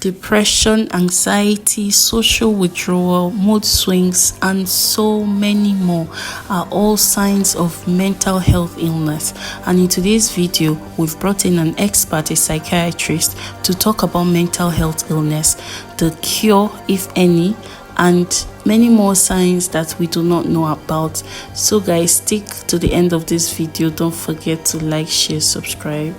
Depression, anxiety, social withdrawal, mood swings, and so many more are all signs of mental health illness. And in today's video, we've brought in an expert, a psychiatrist, to talk about mental health illness, the cure, if any, and many more signs that we do not know about. So guys, stick to the end of this video. Don't forget to like, share, subscribe.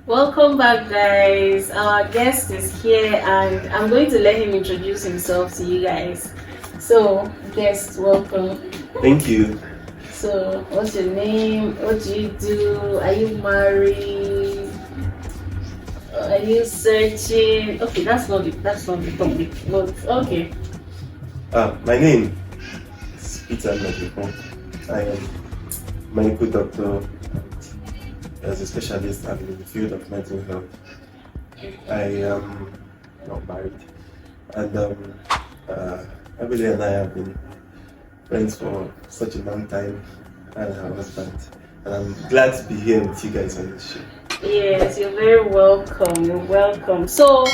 Welcome back, guys. Our guest is here and I'm going to let him introduce himself to you guys. So, guest, welcome. Thank you. So, what's your name? What do you do? Are you married? Are you searching? Okay, that's not the topic. But okay. My name is Peter Nnajiofor. I am a medical doctor as a specialist and in the field of mental health. I am not married, and Emily and I have been friends for such a long time, and her husband. And I'm glad to be here with you guys on this show. Yes, you're very welcome. You're welcome. So,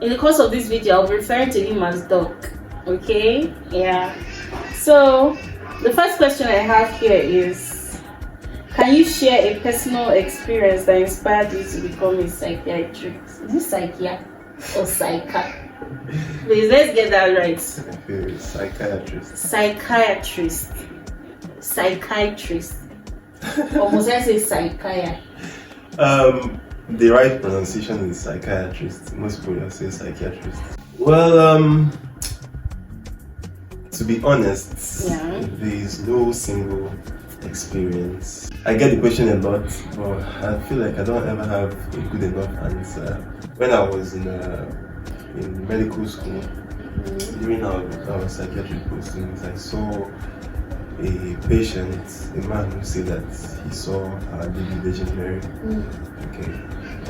in the course of this video, I'll be referring to him as Doc. Okay? Yeah. So, the first question I have here is, can you share a personal experience that inspired you to become a psychiatrist? Is it psychiatrist or psychiatrist? Please, let's get that right. Psychiatrist. Psychiatrist. Psychiatrist. Or must I say psychiatrist? The right pronunciation is psychiatrist. Most people say psychiatrist. Well, to be honest, there is no single experience. I get the question a lot, but I feel like I don't ever have a good enough answer. When I was in medical school, during our psychiatric postings, I saw a patient, a man who said that he saw our lady Virgin Mary. Okay,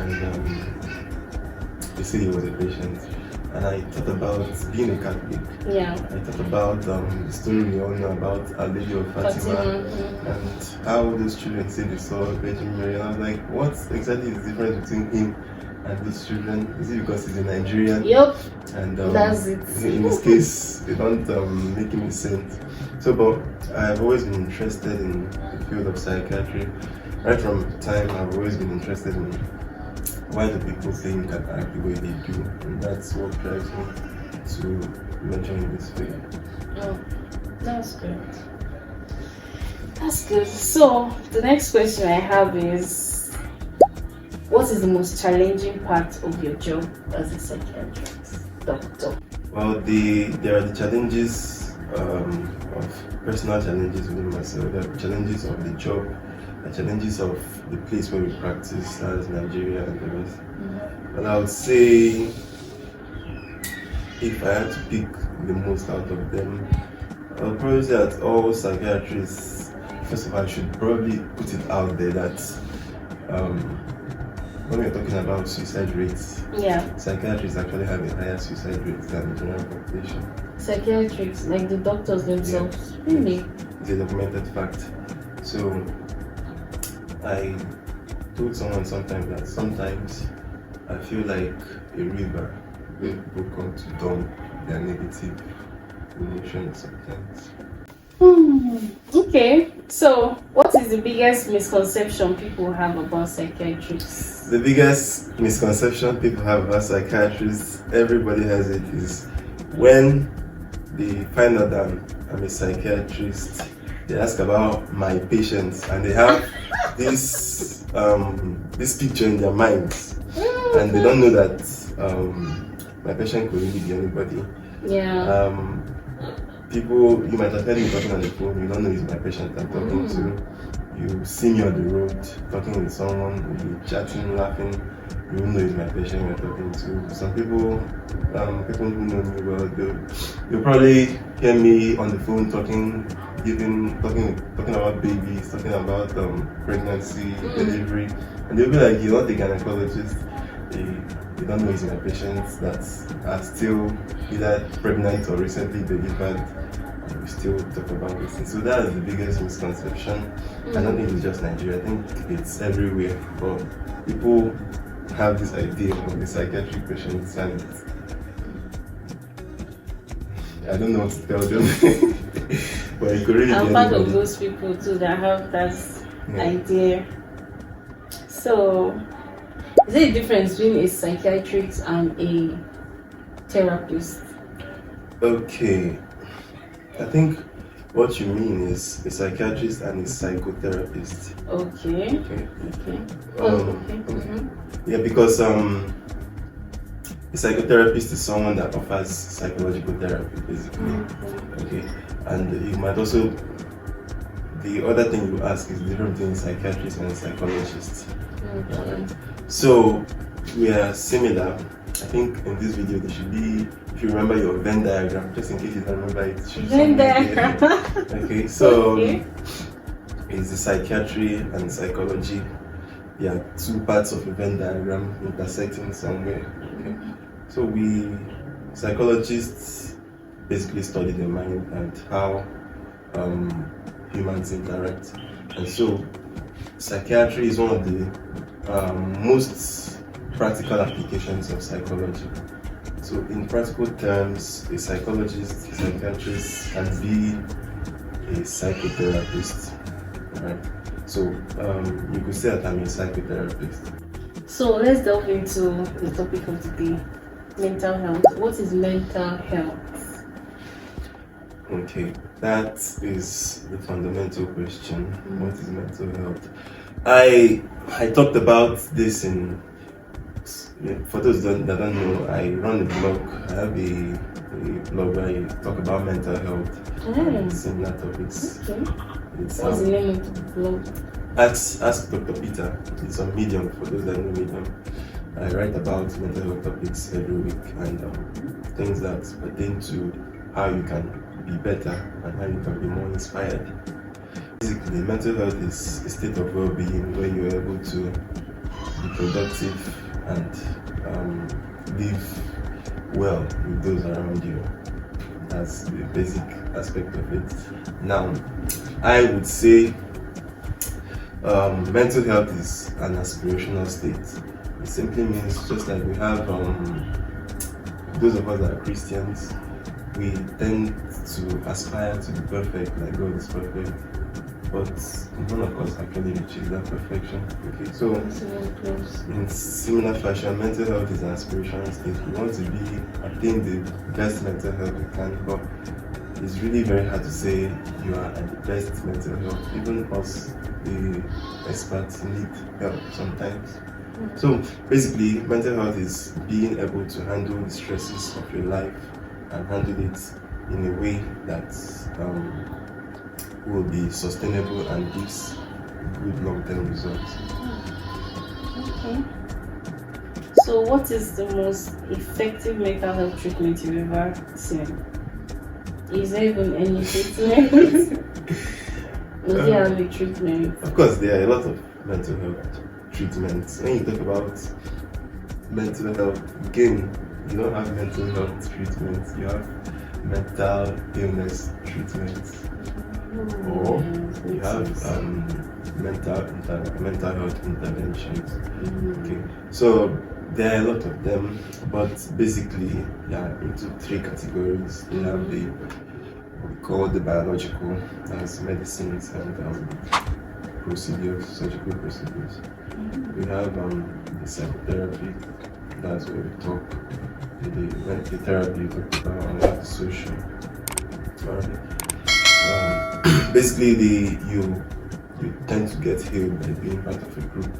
and they said he was a patient. And I thought about being a Catholic. I thought about the story we all know about Our Lady of Fatima and how those children say they saw Virgin Mary. And I was like, what exactly is the difference between him and these children? Is it because he's a Nigerian? Yep. And that's it. In this case, they don't make him a saint. So, but I've always been interested in the field of psychiatry. Right from time, I've always been interested in why do people think and act the way they do, and that's what drives me to venture in this field. Oh, that's good. That's good. So the next question I have is, what is the most challenging part of your job as a psychiatrist doctor? Well, there are the challenges of personal challenges within myself. There are challenges of the job, the challenges of the place where we practice, as Nigeria and the rest. But I would say, if I had to pick the most out of them, I would probably say that all psychiatrists, first of all, I should probably put it out there that when we're talking about suicide rates, psychiatrists actually have a higher suicide rate than the general population. Psychiatrists, like the doctors themselves, really? It's a documented fact. So I told someone sometime that sometimes I feel like a river where people come to dump their negative emotions sometimes. Okay, so what is the biggest misconception people have about psychiatrists? The biggest misconception people have about psychiatrists, everybody has it, is when they find out that I'm a psychiatrist, they ask about my patients and they have this picture in their minds, and they don't know that my patient could really be anybody. People, you might actually be talking on the phone, you don't know it's my patient I'm talking to. You see me on the road talking with someone, we'll be chatting, laughing, you know it's my patient you're talking to. Some people, people who know me well, they'll probably hear me on the phone talking talking about babies, talking about pregnancy, delivery, and they'll be like, "You're not a gynecologist. You don't know it's my patients that are still either pregnant or recently delivered." We still talk about this thing. So that's the biggest misconception. I don't think it's just Nigeria. I think it's everywhere. But people have this idea of the psychiatric patients, and I don't know what to tell them. But you could really I'm part of those people too that have that idea. So, is there a difference between a psychiatrist and a therapist? Okay. I think what you mean is a psychiatrist and a psychotherapist. Okay. Yeah, because a psychotherapist is someone that offers psychological therapy, basically. Okay, and you might also, the other thing you ask is the difference between a psychiatrist and a psychologist. Right? So we are similar. I think in this video there should be, if you remember your Venn diagram, just in case you don't remember it. Venn diagram. Okay, so it's the psychiatry and psychology. There are two parts of a Venn diagram intersecting somewhere. Okay. So we psychologists basically study the mind and how humans interact. And so psychiatry is one of the most practical applications of psychology. So in practical terms, a psychologist, a psychiatrist can be a psychotherapist. Right? So you could say that I'm a psychotherapist. So let's delve into the topic of today, mental health. What is mental health? Okay, that is the fundamental question. What is mental health? I talked about this in, for those that don't know, I run a blog. I have a blog where I talk about mental health and similar topics. Okay. What's the name of the blog? Ask Dr. Peter. It's on Medium, for those that know Medium. I write about mental health topics every week and things that pertain to how you can be better and how you can be more inspired. Basically, mental health is a state of well-being where you're able to be productive and live well with those around you. That's the basic aspect of it. Now, I would say mental health is an aspirational state. It simply means, just like we have those of us that are Christians, we tend to aspire to be perfect, like God is perfect, but none of us actually reaches that perfection. Okay, so in similar fashion, mental health is an aspirational state. We want to attain the best mental health we can, but it's really very hard to say you are at the best mental health. Even us, the experts, need help sometimes. So basically, mental health is being able to handle the stresses of your life and handle it in a way that will be sustainable and gives good long-term results. Okay. So what is the most effective mental health treatment you've ever seen? Is there even any treatment? Does there have a treatment? Of course, there are a lot of mental health treatments. When you talk about mental health, again, you don't have mental health treatments, you have mental illness treatments, or you have mental health interventions. Okay, so there are a lot of them, but basically they are into three categories. They have the what we call the biological, that's medicines and procedures, surgical procedures. We have the psychotherapy, that's where we talk. The therapy, we talk about, and we have the social. Basically, you tend to get healed by being part of a group.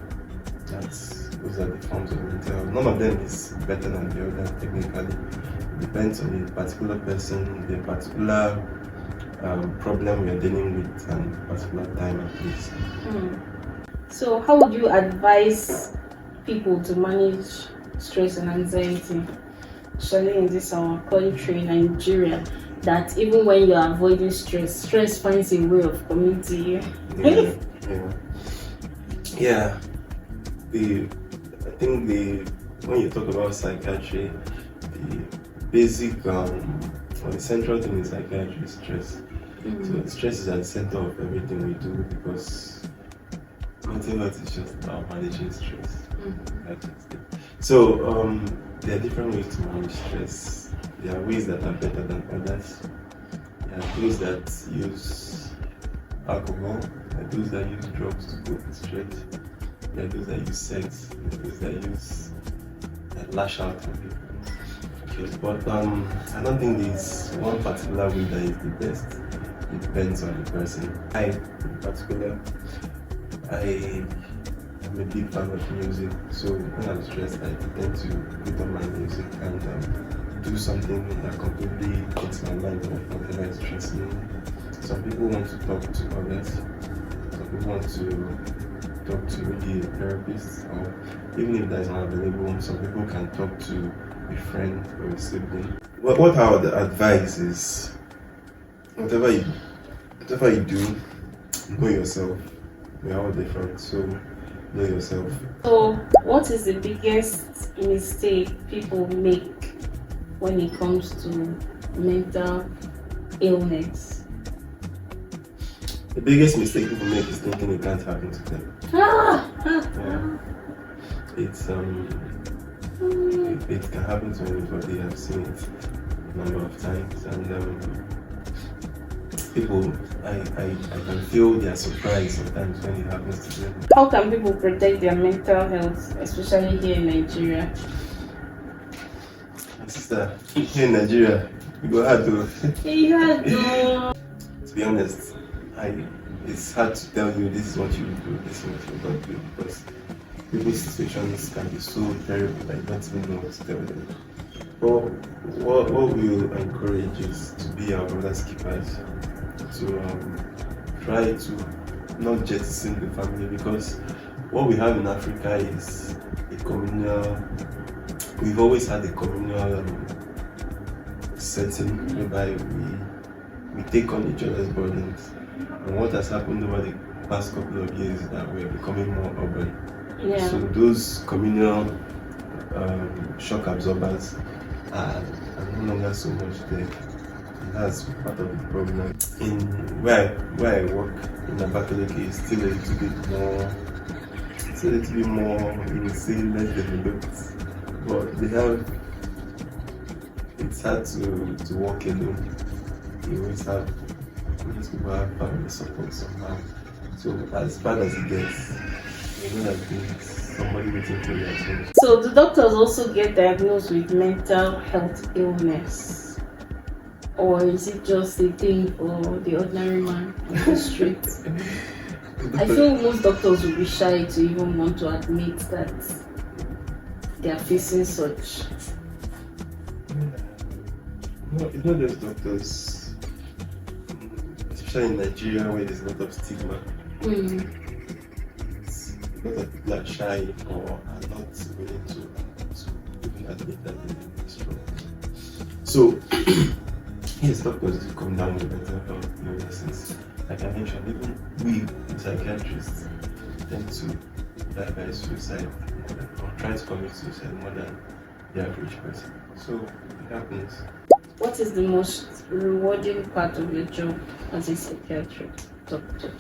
Those are the forms of mental health. None of them is better than the other technically. It depends on the particular person, the particular problem we are dealing with, and particular time and place. So how would you advise people to manage stress and anxiety, especially in this our country, Nigeria? that even when you're avoiding stress finds a way of coming to you. Yeah. I think when you talk about psychiatry, the basic or the central thing in psychiatry is stress. So stress is at the center of everything we do, because mental health is just about managing stress. So there are different ways to manage stress. There are ways that are better than others. There are those that use alcohol, there are those that use drugs to cope with stress. There are those that use sex, there are those that lash out on people. Okay, but I don't think there's one particular way that is the best. It depends on the person. I, in particular, I am a big fan of music, so when I'm stressed, I tend to put on my music and do something that completely takes my mind off whatever is stressing me. Some people want to talk to others, some people want to talk to maybe a therapist, or even if that is not available, some people can talk to a friend or a sibling. What I would advise is, whatever you do, know yourself. We are all different, so know yourself. So, what is the biggest mistake people make when it comes to mental illness? The biggest mistake people make is thinking it can't happen to them. It can happen to anybody. I've seen it a number of times, and people, I can feel their surprise sometimes when it happens to them. How can people protect their mental health, especially here in Nigeria? My sister, here in Nigeria, we go hard to. To be honest, it's hard to tell you this is what you do, this is what you don't do, because people's situations can be so terrible that you don't even know what to tell them. But what we'll encourage is to be our brother's keepers, to try to not jettison the family, because what we have in Africa is a communal. We've always had a communal setting whereby we take on each other's burdens. And what has happened over the past couple of years is that we're becoming more urban. Yeah. So those communal shock absorbers are no longer so much there. And that's part of the problem. In where I work in Abakaliki, it's still a little bit more, you would say, less developed. But it's hard to walk alone. You always have, these people have family support somehow. So as bad as it gets, you know that there's somebody waiting for you at home. So do doctors also get diagnosed with mental health illness? Or is it just a thing for the ordinary man on the street? I feel most doctors will be shy to even want to admit that they are facing such. No, it's not just doctors, especially in Nigeria where there's a lot of stigma. A lot of people are shy or are not willing to even admit that they're strong. So, yes, doctors do come down with mental health illnesses. Like I mentioned, even we, psychiatrists, tend to die by suicide or try to commit suicide more than the average person. So, it happens. What is the most rewarding part of your job as a psychiatrist doctor?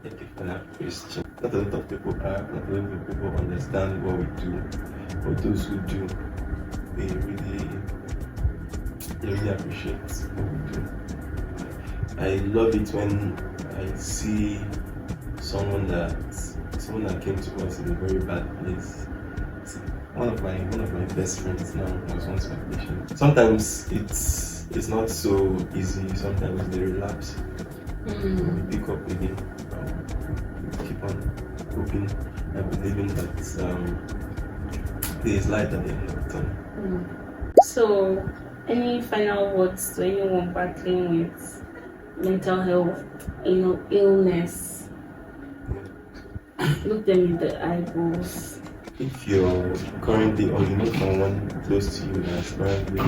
Thank you for that question. Not a lot of people understand what we do, but those who do, they really appreciate what we do. I love it when I see someone that came to us in a very bad place. One of my best friends now was once my patient. Sometimes it's not so easy. Sometimes they relapse. We pick up again. We keep on hoping and believing that there is light at the end of the tunnel. So, any final words to anyone battling with mental health, illness? Look them in the eyeballs. If you're currently or you know someone close to you that is currently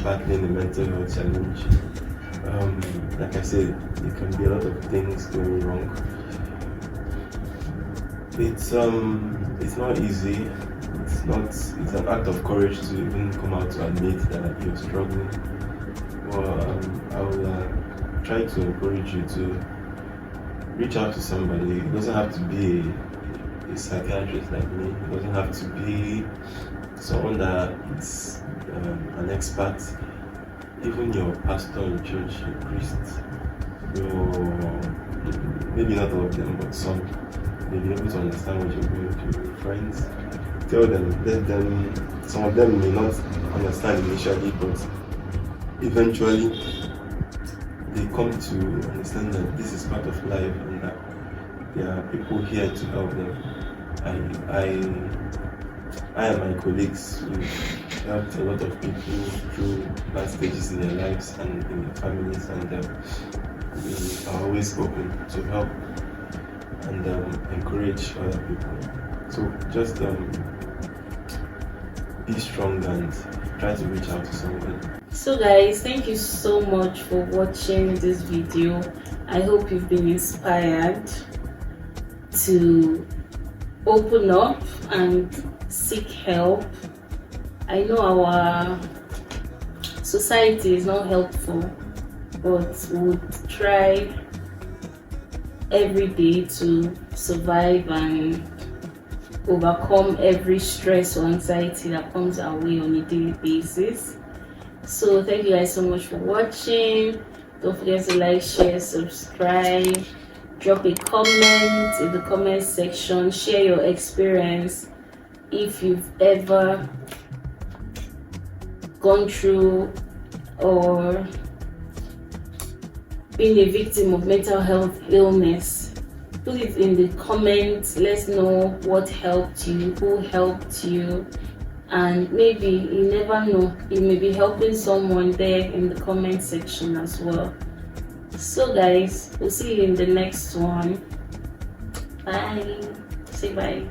battling a mental health challenge. Like I said, it can be a lot of things going wrong. It's not easy. It's an act of courage to even come out to admit that you're struggling. Well, I will try to encourage you to reach out to somebody. It doesn't have to be a psychiatrist like me. It doesn't have to be someone that is an expert. Even your pastor in church, your priest, maybe not all of them, but some, may be able to understand what you're going through. Your friends, tell them, let them. Some of them may not understand initially, but eventually they come to understand that this is part of life and that there are people here to help them. I and my colleagues, we've helped a lot of people through bad stages in their lives and in their families, and we are always open to help and encourage other people. So just be strong and try to reach out to someone. So guys, thank you so much for watching this video. I hope you've been inspired to open up and seek help. I know our society is not helpful, but we'll try every day to survive and overcome every stress or anxiety that comes our way on a daily basis. So thank you guys so much for watching. Don't forget to like, share, subscribe, drop a comment in the comment section, share your experience if you've ever gone through or been a victim of mental health illness. Put it in the comments. Let's know what helped you, who helped you, and maybe you never know, you may be helping someone there in the comment section as well. So guys, we'll see you in the next one. Bye. Say bye.